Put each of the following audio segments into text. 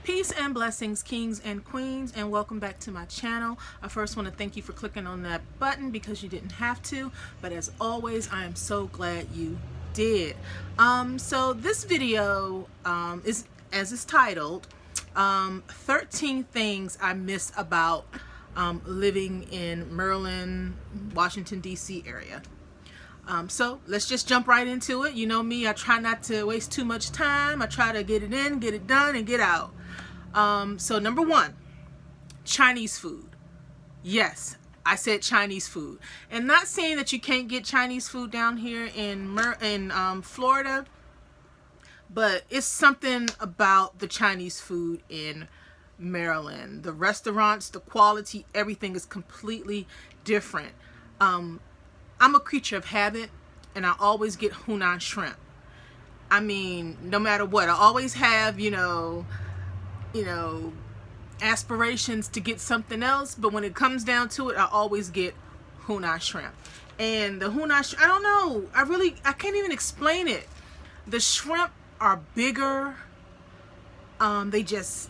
Peace and blessings, kings and queens, and welcome back to my channel. I first want to thank you for clicking on that button because you didn't have to, but as always, I am so glad you did. So this video is, as it's titled, 13 things I miss about living in Maryland, Washington, D.C. area. So let's just jump right into it. You know me, I try not to waste too much time. I try to get it in, get it done, and get out. So number one, Chinese food. Yes, I said Chinese food. And not saying that you can't get Chinese food down here in Florida, but it's something about the Chinese food in Maryland. The restaurants, the quality, everything is completely different. I'm a creature of habit, and I always get Hunan shrimp. I mean, no matter what, I always have, you know, aspirations to get something else, but when it comes down to it, I always get Hunan shrimp. And the Hunan shrimp, I don't know, I can't even explain it. The shrimp are bigger. They just,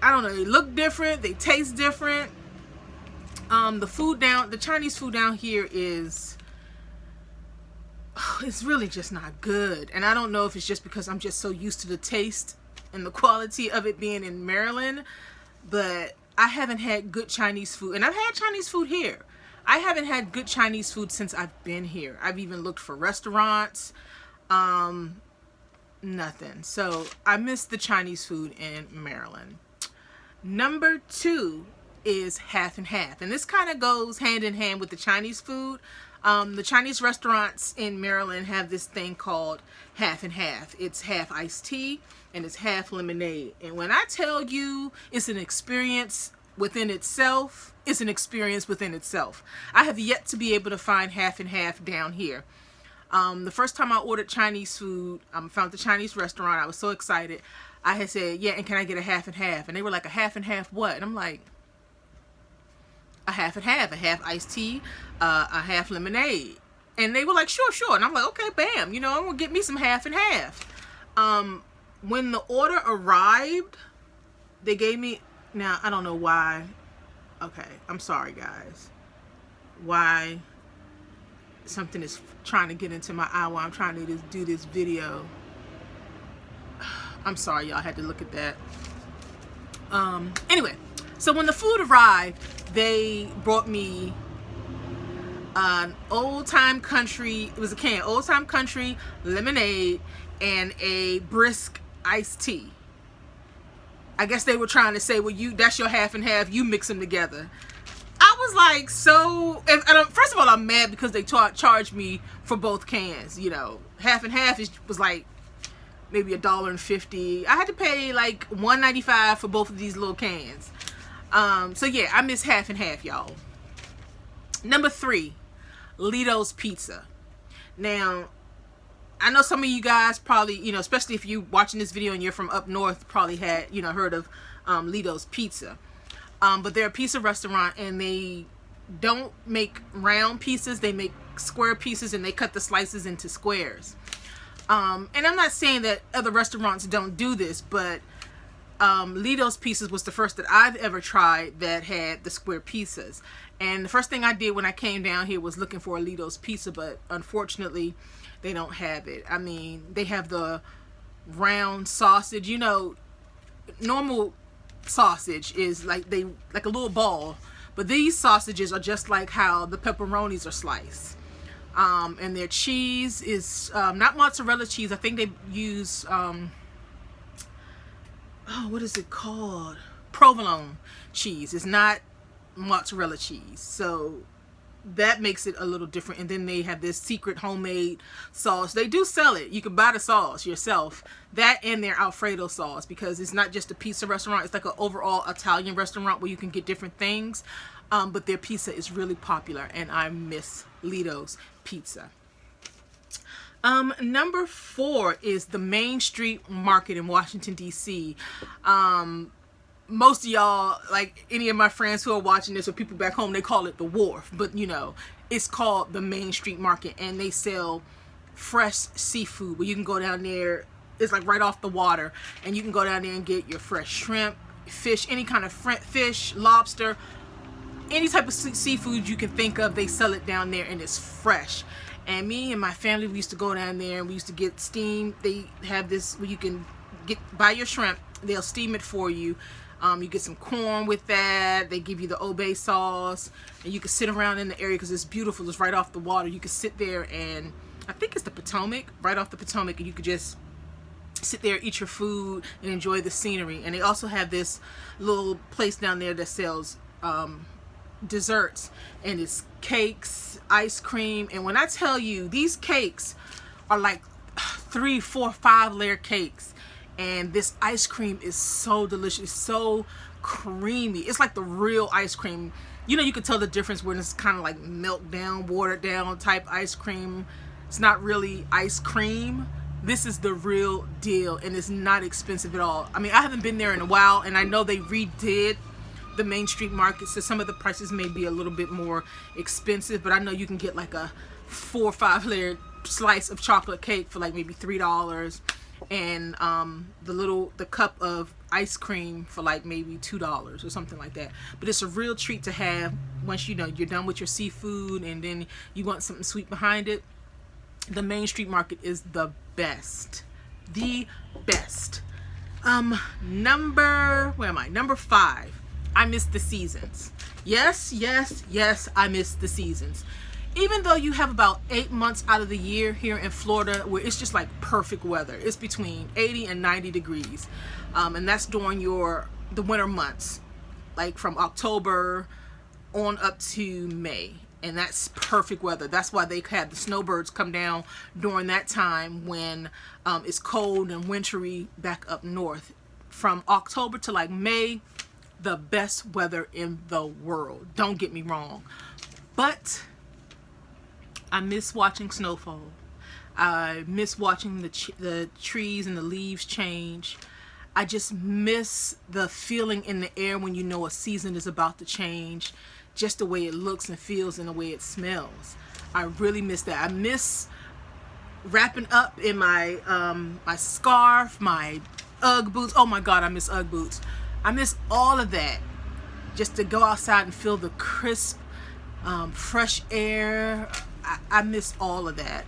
I don't know, they look different, they taste different. The Chinese food down here is, it's really just not good. And I don't know if it's just because I'm just so used to the taste and the quality of it being in Maryland, but I haven't had good Chinese food. And I've had Chinese food here. I haven't had good Chinese food since I've been here. I've even looked for restaurants, nothing. So I miss the Chinese food in Maryland. Number two is half and half, and this kind of goes hand in hand with the Chinese food. The Chinese restaurants in Maryland have this thing called half and half. It's half iced tea and it's half lemonade. And when I tell you it's an experience within itself, it's an experience within itself. I have yet to be able to find half and half down here. The first time I ordered Chinese food, found the Chinese restaurant, I was so excited. I had said, yeah, and can I get a half and half? And they were like, a half and half what? And I'm like, a half and half, a half iced tea, a half lemonade. And they were like, sure. And I'm like, okay, bam, you know, I'm gonna get me some half and half. When the order arrived, they gave me, now I don't know why. Okay, I'm sorry guys. Why something is trying to get into my eye while I'm trying to do this video. I'm sorry y'all had to look at that. Anyway, so when the food arrived, they brought me an Old Time Country, it was a can, Old Time Country lemonade and a brisk iced tea. I guess they were trying to say, well, that's your half and half, you mix them together. I was like, so, first of all, I'm mad because they charged me for both cans, you know. Half and half was like maybe $1.50. I had to pay like $1.95 for both of these little cans. So yeah, I miss half and half, y'all. Number three, Lidos Pizza. Now, I know some of you guys probably, you know, especially if you're watching this video and you're from up north, probably had, you know, heard of Lidos Pizza. But they're a pizza restaurant and they don't make round pieces, they make square pieces and they cut the slices into squares. And I'm not saying that other restaurants don't do this, but Lidos Pizzas was the first that I've ever tried that had the square pizzas. And the first thing I did when I came down here was looking for a Lidos Pizza, but unfortunately they don't have it. I mean, they have the round sausage, you know, normal sausage is like a little ball, but these sausages are just like how the pepperonis are sliced. And their cheese is not mozzarella cheese. I think they use what is it called? Provolone cheese. It's not mozzarella cheese. So that makes it a little different. And then they have this secret homemade sauce. They do sell it. You can buy the sauce yourself. That and their Alfredo sauce, because it's not just a pizza restaurant. It's like an overall Italian restaurant where you can get different things. But their pizza is really popular and I miss Lidos Pizza. Number four is the Main Street Market in Washington, D.C. Most of y'all, like any of my friends who are watching this or people back home, they call it the Wharf, but you know, it's called the Main Street Market and they sell fresh seafood where you can go down there It's like right off the water, and you can go down there and get your fresh shrimp, fish, any kind of fish, lobster, any type of seafood you can think of. They sell it down there, and it's fresh. And me and my family, we used to go down there and we used to get steamed. They have this where you can buy your shrimp. They'll steam it for you. You get some corn with that. They give you the obey sauce, and you can sit around in the area because it's beautiful. It's right off the water. You can sit there, and I think it's the Potomac, right off the Potomac, and you could just sit there, eat your food, and enjoy the scenery. And they also have this little place down there that sells desserts, and it's cakes, ice cream. And when I tell you, these cakes are like 3, 4, 5 layer cakes, and this ice cream is so delicious, so creamy. It's like the real ice cream. You know, you can tell the difference when it's kind of like milk down, watered down type ice cream. It's not really ice cream. This is the real deal, and it's not expensive at all. I mean, I haven't been there in a while, and I know they redid the Main Street Market, so some of the prices may be a little bit more expensive, but I know you can get like a 4 or 5 layer slice of chocolate cake for like maybe $3, and the cup of ice cream for like maybe $2 or something like that. But it's a real treat to have once you know you're done with your seafood and then you want something sweet behind it. The Main Street Market is the best. The best. Number 5. I miss the seasons. Yes, I miss the seasons. Even though you have about 8 months out of the year here in Florida where it's just like perfect weather. It's between 80 and 90 degrees. And that's during the winter months, like from October on up to May. And that's perfect weather. That's why they had the snowbirds come down during that time when it's cold and wintry back up north. From October to like May, the best weather in the world. Don't get me wrong. But I miss watching snowfall. I miss watching the trees and the leaves change. I just miss the feeling in the air when you know a season is about to change. Just the way it looks and feels and the way it smells. I really miss that. I miss wrapping up in my my scarf, my Ugg boots. Oh my God, I miss Ugg boots. I miss all of that. Just to go outside and feel the crisp, fresh air. I miss all of that.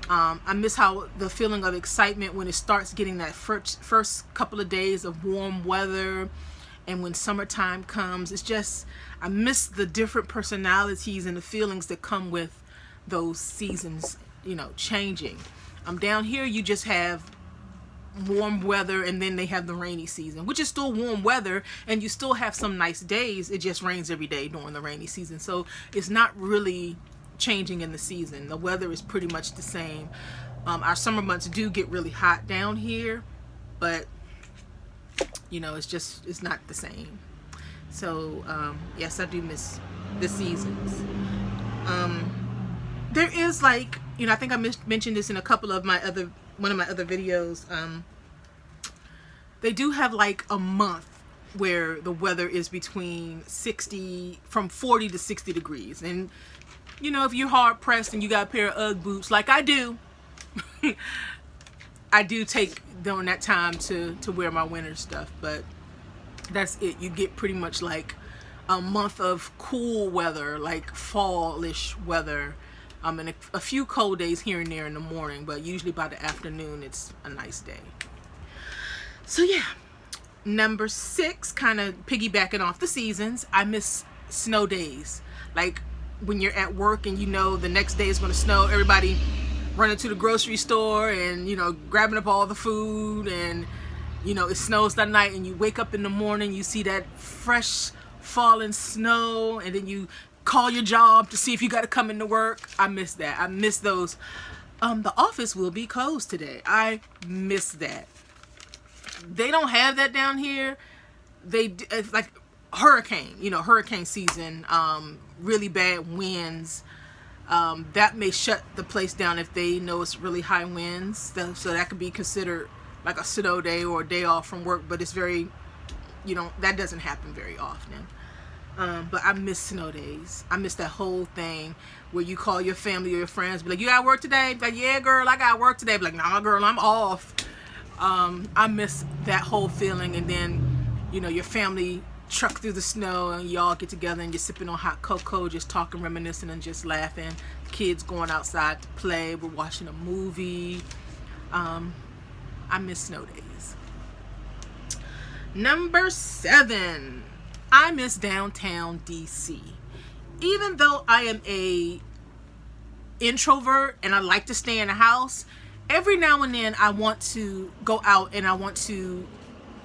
I miss how the feeling of excitement when it starts getting that first couple of days of warm weather, and when summertime comes. It's just, I miss the different personalities and the feelings that come with those seasons, you know, changing. Down here you just have warm weather, and then they have the rainy season, which is still warm weather, and you still have some nice days. It just rains every day during the rainy season, so it's not really changing in the season. The weather is pretty much the same. Our summer months do get really hot down here, but you know, it's not the same. So yes, I do miss the seasons. There is, like, you know, I think I mentioned this in a couple of one of my other videos. They do have like a month where the weather is between from 40 to 60 degrees. And you know, if you're hard pressed and you got a pair of Ugg boots like I do, I do take during that time to wear my winter stuff. But that's it. You get pretty much like a month of cool weather, like fallish weather, and a few cold days here and there in the morning, but usually by the afternoon it's a nice day. So yeah, number 6, kind of piggybacking off the seasons, I miss snow days. Like when you're at work and you know the next day is going to snow, everybody running to the grocery store and, you know, grabbing up all the food, and you know, it snows that night, and you wake up in the morning, you see that fresh falling snow, and then you call your job to see if you got to come into work. I miss that. I miss those. The office will be closed today. I miss that. They don't have that down here. It's like hurricane, you know, hurricane season, really bad winds. That may shut the place down if they know it's really high winds. So that could be considered like a snow day or a day off from work, but it's very, you know, that doesn't happen very often. But I miss snow days. I miss that whole thing where you call your family or your friends, be like, you got work today? Be like, yeah, girl, I got work today. Be like, nah, girl, I'm off. I miss that whole feeling. And then, you know, your family truck through the snow and y'all get together and you're sipping on hot cocoa, just talking, reminiscing, and just laughing. Kids going outside to play. We're watching a movie. I miss snow days. Number 7, I miss downtown DC. Even though I am a introvert and I like to stay in the house, every now and then I want to go out and I want to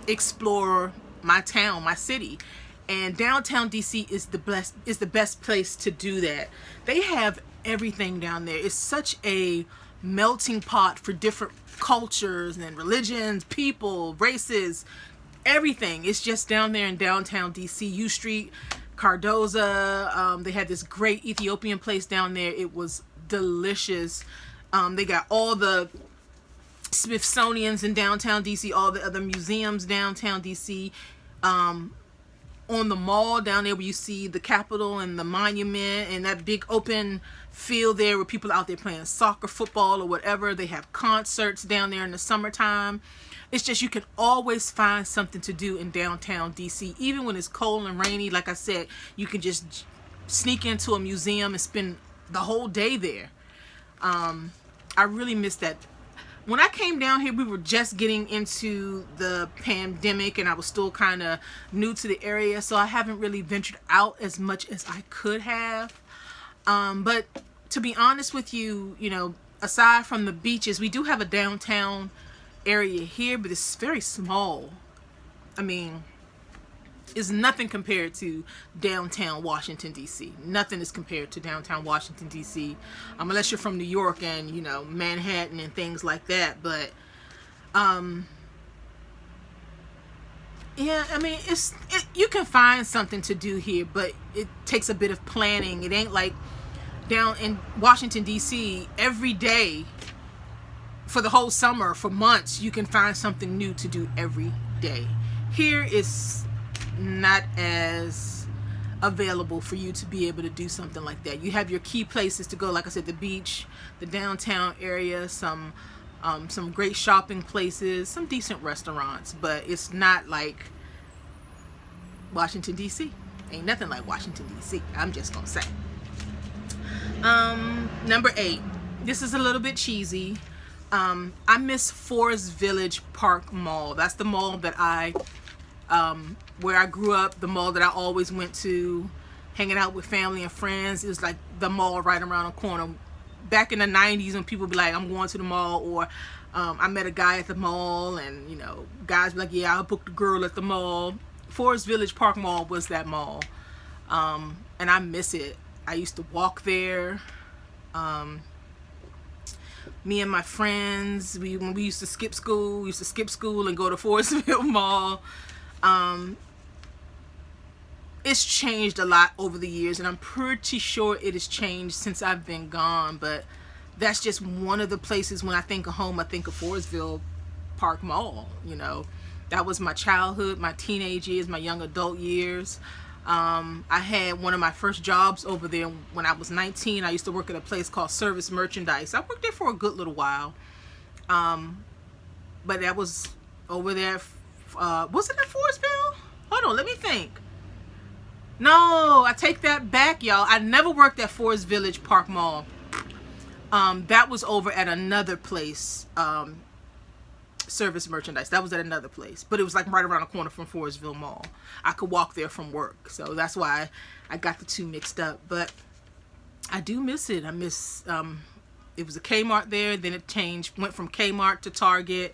explore my town, my city. And downtown DC is the best place to do that. They have everything down there. It's such a melting pot for different cultures and religions, people, races, everything. It's just down there in downtown DC. U Street, Cardoza. They had this great Ethiopian place down there. It was delicious. They got all the Smithsonian's in downtown DC, all the other museums downtown DC. On the mall down there where you see the Capitol and the Monument and that big open field there where people are out there playing soccer, football, or whatever. They have concerts down there in the summertime. It's just, you can always find something to do in downtown DC. Even when it's cold and rainy, like I said, you can just sneak into a museum and spend the whole day there. I really miss that. When I came down here, we were just getting into the pandemic and I was still kind of new to the area, so I haven't really ventured out as much as I could have. But to be honest with you, you know, aside from the beaches, we do have a downtown area here, but it's very small. I mean, it's nothing compared to downtown Washington DC. Nothing is compared to downtown Washington DC, unless you're from New York and, you know, Manhattan and things like that. But yeah, I mean, you can find something to do here, but it takes a bit of planning. It ain't like down in Washington DC every day for the whole summer, for months, you can find something new to do every day. Here is not as available for you to be able to do something like that. You have your key places to go, like I said, the beach, the downtown area, some great shopping places, some decent restaurants, but it's not like Washington DC. Ain't nothing like Washington DC, I'm just gonna say. Number 8, this is a little bit cheesy. I miss Forest Village Park Mall. That's the mall that where I grew up, the mall that I always went to, hanging out with family and friends. It was like the mall right around the corner. Back in the 90s when people be like, I'm going to the mall, or I met a guy at the mall, and, you know, guys be like, yeah, I booked a girl at the mall. Forest Village Park Mall was that mall. And I miss it. I used to walk there. Me and my friends, when we used to skip school, and go to Forestville Mall. It's changed a lot over the years, and I'm pretty sure it has changed since I've been gone, but that's just one of the places when I think of home, I think of Forestville Park Mall. You know, that was my childhood, my teenage years, my young adult years. I had one of my first jobs over there when I was 19. I used to work at a place called Service Merchandise. I worked there for a good little while. But that was over there. Was it at Forestville? Hold on, let me think. No, I take that back, y'all. I never worked at Forest Village Park Mall. That was over at another place. Service Merchandise. That was at another place, but it was like right around the corner from Forestville Mall. I could walk there from work, so that's why I got the two mixed up. But I do miss it. I miss. It was a Kmart there, then it changed, went from Kmart to Target.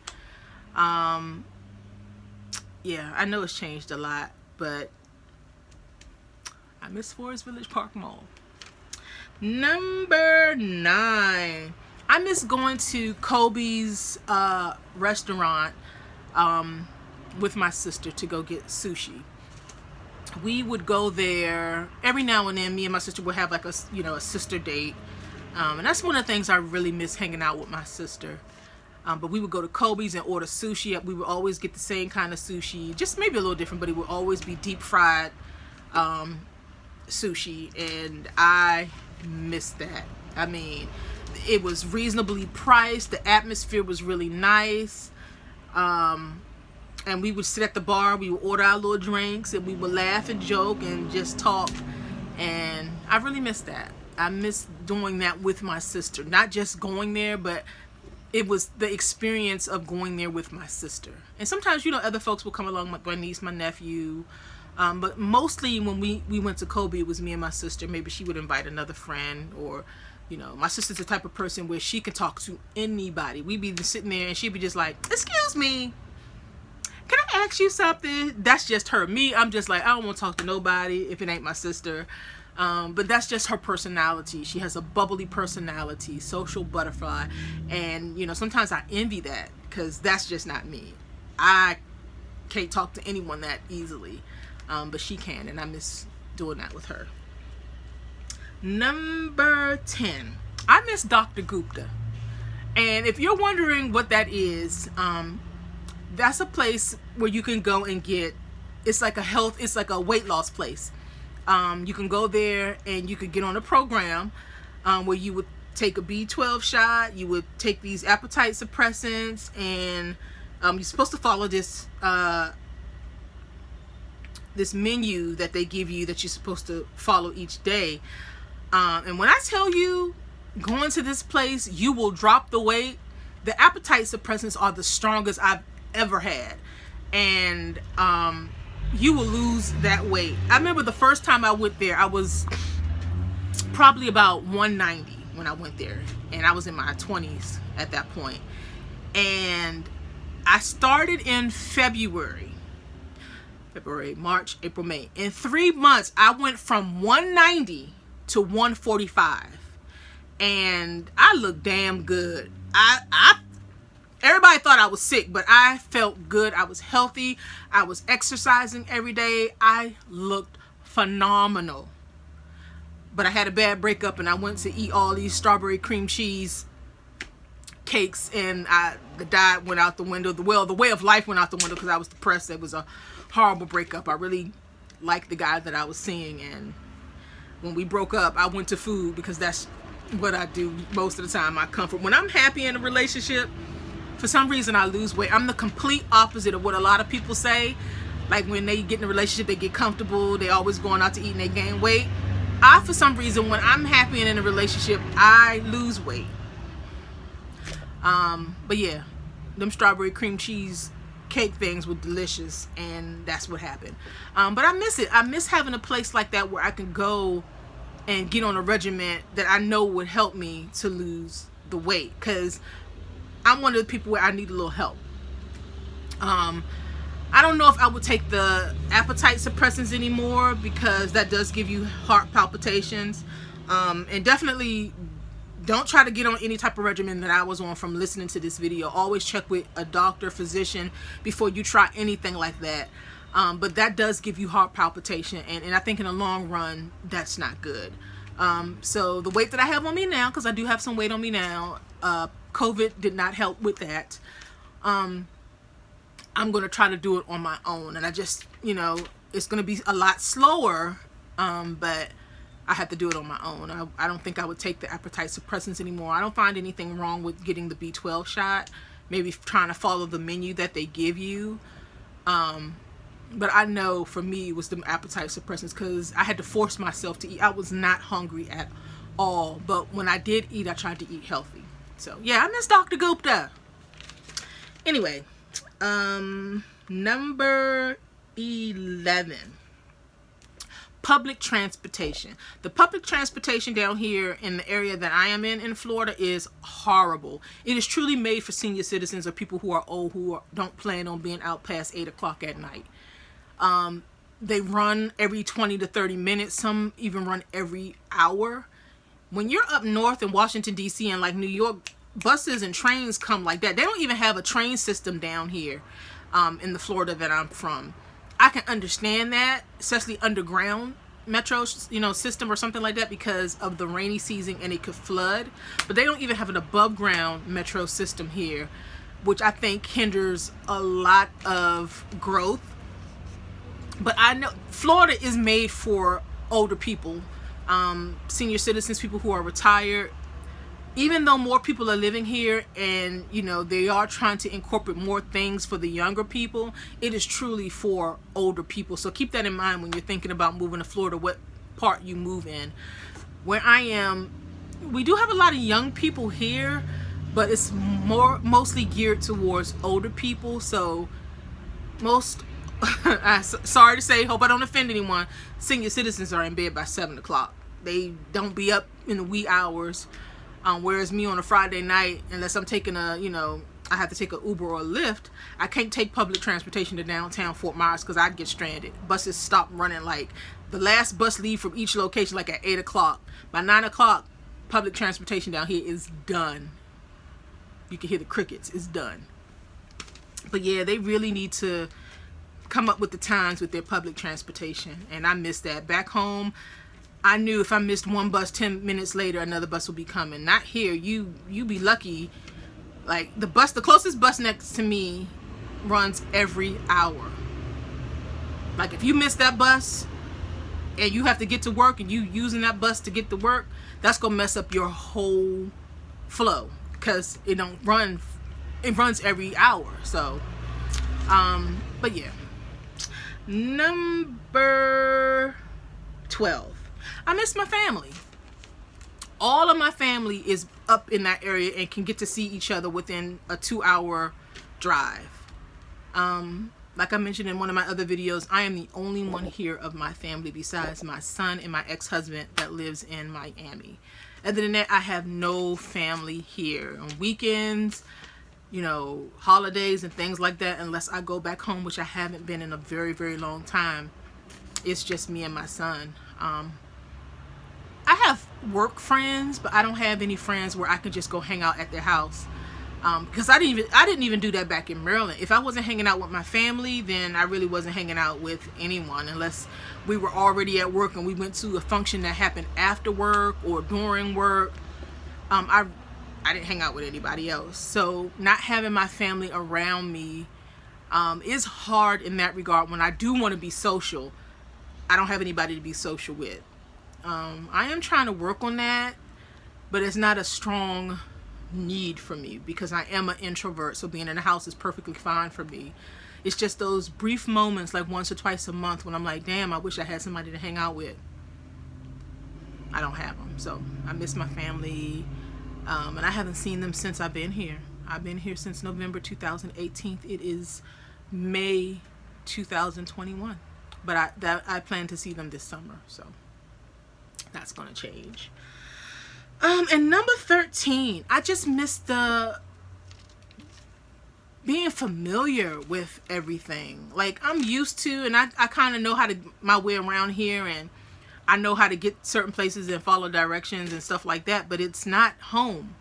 Yeah, I know it's changed a lot, but I miss Forest Village Park Mall. Number 9. I miss going to Kobe's restaurant with my sister to go get sushi. We would go there every now and then. Me and my sister would have like a sister date, and that's one of the things I really miss, hanging out with my sister. But we would go to Kobe's and order sushi. We would always get the same kind of sushi, just maybe a little different, but it would always be deep fried sushi, and I miss that. I mean, it was reasonably priced. The atmosphere was really nice. And we would sit at the bar, we would order our little drinks, and we would laugh and joke and just talk. And I really miss that. I miss doing that with my sister. Not just going there, but it was the experience of going there with my sister. And sometimes, other folks will come along, like my niece, my nephew. But mostly when we went to Kobe, it was me and my sister. Maybe she would invite another friend, or, my sister's the type of person where she can talk to anybody. We'd be sitting there and she'd be just like, "Excuse me, can I ask you something?" That's just her. Me, I'm just like, I don't want to talk to nobody if it ain't my sister. But that's just her personality. She has a bubbly personality, social butterfly. And, sometimes I envy that, because that's just not me. I can't talk to anyone that easily. But she can, and I miss doing that with her. Number 10. I miss Dr. Gupta. And if you're wondering what that is, that's a place where you can go and it's like a weight loss place. You can go there and you could get on a program where you would take a B12 shot, you would take these appetite suppressants, and you're supposed to follow this menu that they give you that you're supposed to follow each day. And when I tell you, going to this place, you will drop the weight. The appetite suppressants are the strongest I've ever had. And you will lose that weight. I remember the first time I went there, I was probably about 190 when I went there. And I was in my 20s at that point. And I started in February, March, April, May. In 3 months, I went from 190 to 145. And I looked damn good. Everybody thought I was sick, but I felt good. I was healthy. I was exercising every day. I looked phenomenal. But I had a bad breakup, and I went to eat all these strawberry cream cheese cakes, and the diet went out the window. The way of life went out the window because I was depressed. It was a horrible breakup. I really liked the guy that I was seeing, and when we broke up, I went to food because that's what I do most of the time. I comfort. When I'm happy in a relationship, for some reason I lose weight. I'm the complete opposite of what a lot of people say. Like when they get in a relationship, they get comfortable, they always going out to eat and they gain weight. For some reason, when I'm happy and in a relationship, I lose weight. But yeah, them strawberry cream cheese cake things were delicious, and that's what happened. But I miss it. I miss having a place like that where I can go and get on a regimen that I know would help me to lose the weight, because I'm one of the people where I need a little help. I don't know if I would take the appetite suppressants anymore, because that does give you heart palpitations. And definitely don't try to get on any type of regimen that I was on from listening to this video. Always check with a doctor, physician before you try anything like that. But that does give you heart palpitation, and I think in the long run, that's not good. So the weight that I have on me now, because I do have some weight on me now, COVID did not help with that. I'm going to try to do it on my own, and I just, it's going to be a lot slower, but I have to do it on my own. I don't think I would take the appetite suppressants anymore. I don't find anything wrong with getting the B12 shot, maybe trying to follow the menu that they give you. But I know for me it was the appetite suppressants, because I had to force myself to eat. I was not hungry at all, but when I did eat, I tried to eat healthy. So yeah, I miss Dr. Gupta. Anyway, number 11. Public transportation. The public transportation down here in the area that I am in Florida is horrible. It is truly made for senior citizens or people who are old, who don't plan on being out past 8 o'clock at night. They run every 20 to 30 minutes. Some even run every hour. When you're up north in Washington, D.C. and like New York, buses and trains come like that. They don't even have a train system down here in the Florida that I'm from. I can understand that, especially underground metro, system or something like that, because of the rainy season and it could flood. But they don't even have an above ground metro system here, which I think hinders a lot of growth. But I know Florida is made for older people, senior citizens, people who are retired. even though more people are living here and, you know, they are trying to incorporate more things for the younger people, it is truly for older people. So keep that in mind when you're thinking about moving to Florida, what part you move in. Where I am, we do have a lot of young people here, but it's mostly geared towards older people. So most, sorry to say, hope I don't offend anyone, senior citizens are in bed by 7 o'clock. They don't be up in the wee hours. Whereas me on a Friday night, unless I'm taking a, you know, I have to take an Uber or a Lyft, I can't take public transportation to downtown Fort Myers because I'd get stranded. Buses stop running, like the last bus leave from each location like at 8 o'clock. By 9 o'clock, public transportation down here is done. You can hear the crickets. It's done. But yeah, they really need to come up with the times with their public transportation. And I miss that. Back home, I knew if I missed one bus 10 minutes later, another bus will be coming. Not here. You be lucky. Like the closest bus next to me runs every hour. Like if you miss that bus and you have to get to work and you using that bus to get to work, that's gonna mess up your whole flow because it don't run. It runs every hour. So, but yeah. Number 12. I miss my family. All of my family is up in that area and can get to see each other within a 2-hour drive. Like I mentioned in one of my other videos, I am the only one here of my family besides my son and my ex-husband that lives in Miami. Other than that, I have no family here. On weekends, you know, holidays and things like that, unless I go back home, which I haven't been in a very, very long time, it's just me and my son. I have work friends, but I don't have any friends where I can just go hang out at their house. Because I didn't even do that back in Maryland. If I wasn't hanging out with my family, then I really wasn't hanging out with anyone unless we were already at work and we went to a function that happened after work or during work. I didn't hang out with anybody else. So not having my family around me is hard in that regard. When I do want to be social, I don't have anybody to be social with. I am trying to work on that, but it's not a strong need for me because I am an introvert, so being in the house is perfectly fine for me. It's just those brief moments like once or twice a month when I'm like, damn, I wish I had somebody to hang out with. I don't have them, so I miss my family, and I haven't seen them since I've been here. I've been here since November 2018. It is May 2021, but I plan to see them this summer, so that's gonna change. And number 13, I just miss the being familiar with everything. Like I'm used to, and I kind of know how to my way around here, and I know how to get certain places and follow directions and stuff like that, but it's not home.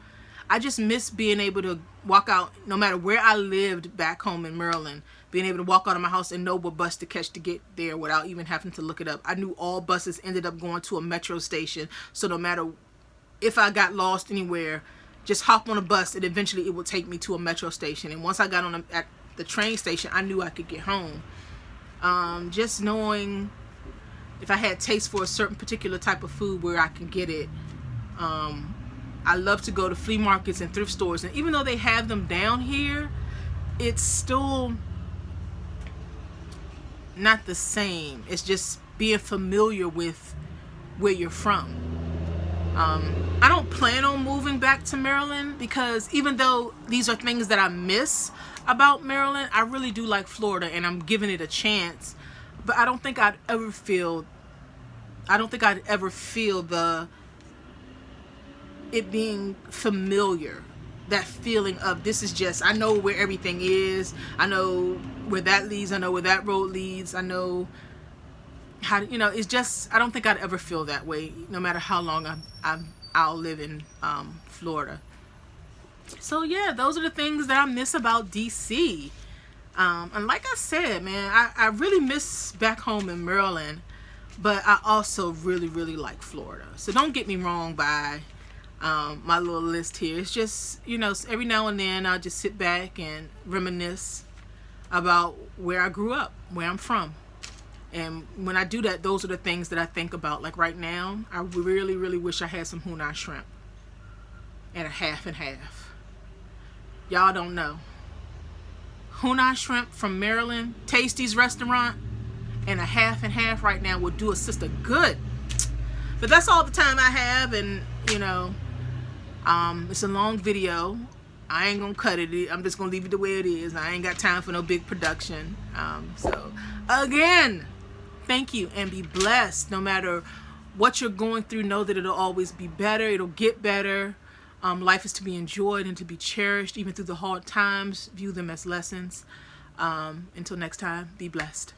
I just miss being able to walk out, no matter where I lived back home in Maryland, being able to walk out of my house and know what bus to catch to get there without even having to look it up. I knew all buses ended up going to a metro station, so no matter if I got lost anywhere, just hop on a bus and eventually it would take me to a metro station. And once I got at the train station, I knew I could get home. Just knowing if I had taste for a certain particular type of food, where I can get it. I love to go to flea markets and thrift stores, and even though they have them down here, it's still not the same. It's just being familiar with where you're from. I don't plan on moving back to Maryland because even though these are things that I miss about Maryland, I really do like Florida and I'm giving it a chance. But I don't think I'd ever feel it being familiar. That feeling of this is just, I know where everything is. I know where that leads. I know where that road leads. I know how to, it's just, I don't think I'd ever feel that way no matter how long I'll live in Florida. So yeah, those are the things that I miss about DC. And like I said, man, I really miss back home in Maryland, but I also really, really like Florida. So don't get me wrong by my little list here. It's just, every now and then I'll just sit back and reminisce about where I grew up, where I'm from. And when I do that, those are the things that I think about. Like right now, I really, really wish I had some Hunan shrimp. and a half and half. Y'all don't know. Hunai shrimp from Maryland, Tasty's restaurant, and a half and half right now will do a sister good. But that's all the time I have, and you know, it's a long video. I ain't gonna cut it. I'm just gonna leave it the way it is. I ain't got time for no big production. So again, thank you and be blessed. No matter what you're going through, know that it'll always be better. It'll get better. Life is to be enjoyed and to be cherished, even through the hard times. View them as lessons. Until next time, be blessed.